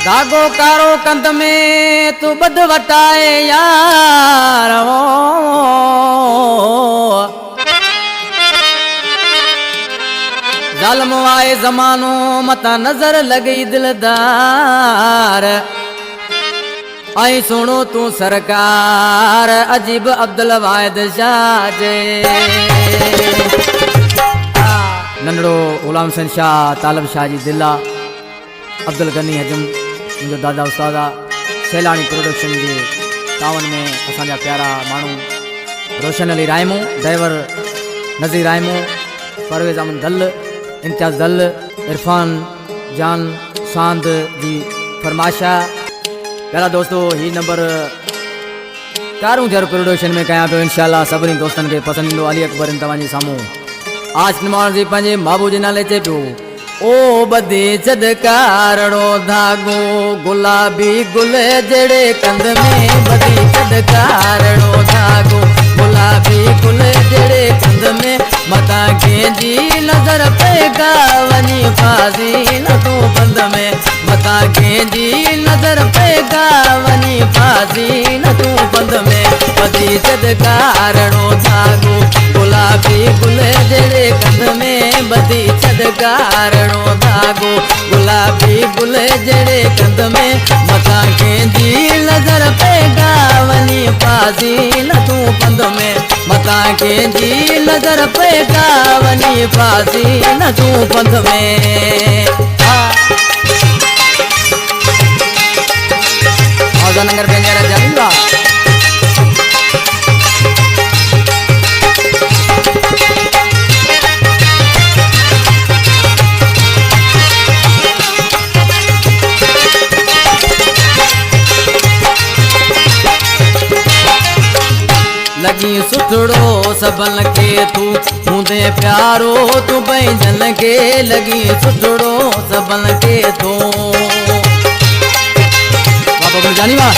धागो कारो कंध में तू बद वटाए यार जालम आए जमानो मता नजर लगी दिलदार आई सुनो तू सरकार अजीब अब्दुल वाहिद शाह जे नंढड़ो गुलाम हुसैन शाह तालब शाह जी दिला अब्दुल गनी हजम मुझो दादा उस्तादा सैलानी प्रोडक्शन के तावन में असांजा प्यारा मानू रोशन अली रायमो ड्राइवर नज़ीर रायमो परवेज़ अमन दल इम्तियाज़ दल इरफान जान सांद जी फरमाशा प्यारा दोस्तों ही नंबर कारूं जर प्रोडक्शन में कया पे इंशाल्लाह सभी दोस्तन के पसंद इंदो अली अकबर इन तवानी सामू आज निर्माण जी पंजे बाबू जी नाले चे पियो ओ बदी चदकारणो धागो गुलाबी गुल जड़े कंध में बदी चदकारणो धागो गुलाबी गुल जड़े कंध में मता गेंजी नजर पेगा वनी फाजी न तू बंद में मता गेंजी नजर पेगा वनी फाजी न तू बंद में बदी चदकारणो धागो गुलाबी गुल जड़े कंध में बदी चदकारणो धागो गुलाबी गुल जड़े कंध में मता गेंजी नजर पेगा वनी फाजी न तू बंद में मता गेंजी नजर पेगा वनी फाजी न तू बंद में नगर बेंजरा जाऊंगा लगी सुठड़ो सबन के तू मुदे प्यारो तू बैंजन के लगी सुठड़ो सबन के तू बाबा बोल जानी बा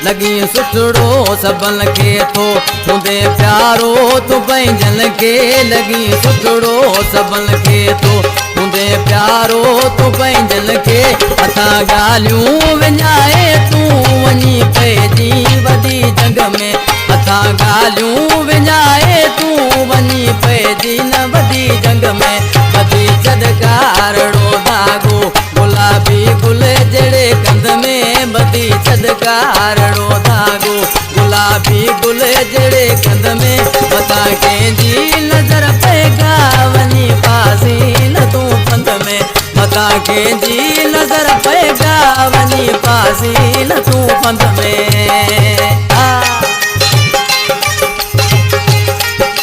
लगी सुठड़ो सबन के तो मुदे प्यारो तू बैंजन के लगी सुठड़ो सबन के तो मुदे प्यारो तू बैंजन के अथा गालियूं विञाए तू वनी पैजी वदी जंग में अथा गालियूं विञाए तू वनी पैजी न वदी जंग में बदी चदकारणो धागो गुलाबी गुल जड़े कंध में बदी चदकारणो धागो गुलाबी गुल जड़े कंध में बता गेंजी नजर पेगा वनी फासी न तू पंध में बता गेंजी नजर पेगा वनी फासी न तू पंध में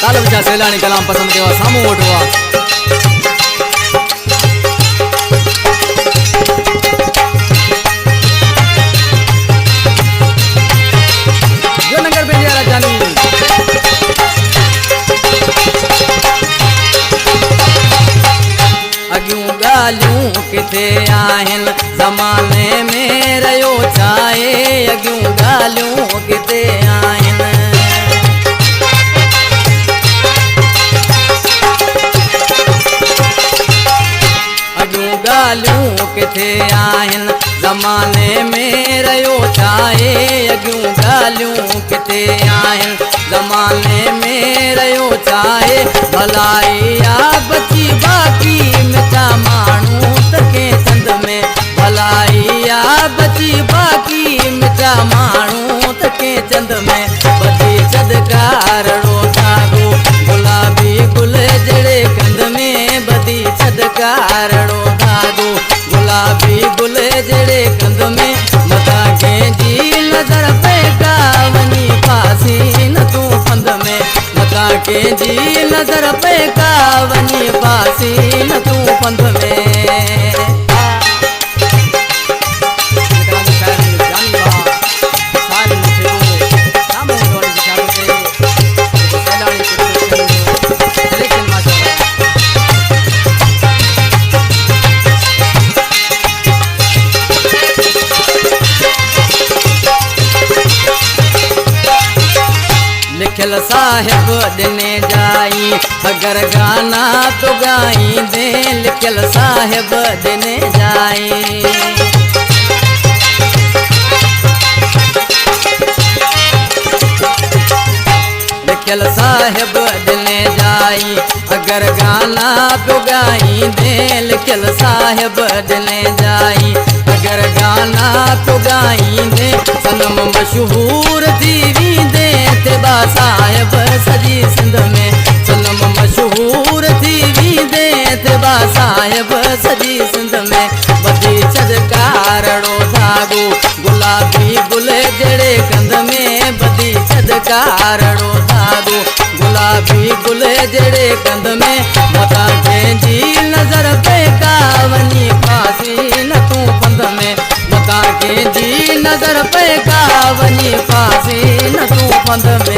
तालब शाह सैलानी कलाम पसंद के सामू वठवा गालियूं किथे आहिन ज़माने में रयो चाहे अगियूं गालियूं किथे आहिन अगियूं गालियूं किथे आहिन ज़माने में रयो चाहे अगियूं गालियूं किथे आहिन ज़माने में रयो चाहे भलाई आ बची बाकी मिठा माण्हू तके चंद में भलाई आ बची बाकी मिठा माण्हू तके चंद में बदी चदकारणो धागो गुलाबी गुल जड़े कंध में बदी चदकारणो धागो गुलाबी गुल जड़े कंध में मता गेंजी नजर पेगा वनी फासी न तू पंध में मता गेंजी नजर पेगा वनी फासी न तू पंध में लिखल साहिब दिने जाई अगर गाना तो गाई दे लिखल साहिब दिने जाई लिखल साहिब दिने जाई अगर गाना तो गाई दे लिखल साहिब दिने जाई अगर गाना तो गाई दे सनम मशहूर थी दे तेबा साहिब सजी सिंध में सनम मशहूर थी दे तेबा साहिब सजी सिंध में बदी छदकारड़ो धागो गुलाबी गुल जड़े कंध में बदी छदकारड़ो धागो गुलाबी गुल जड़े कंध में मता कंहिंजी नज़र पे कावनी फासी न तू पंध में मता कंहिंजी नज़र पे कावनी फासी न तू पंध में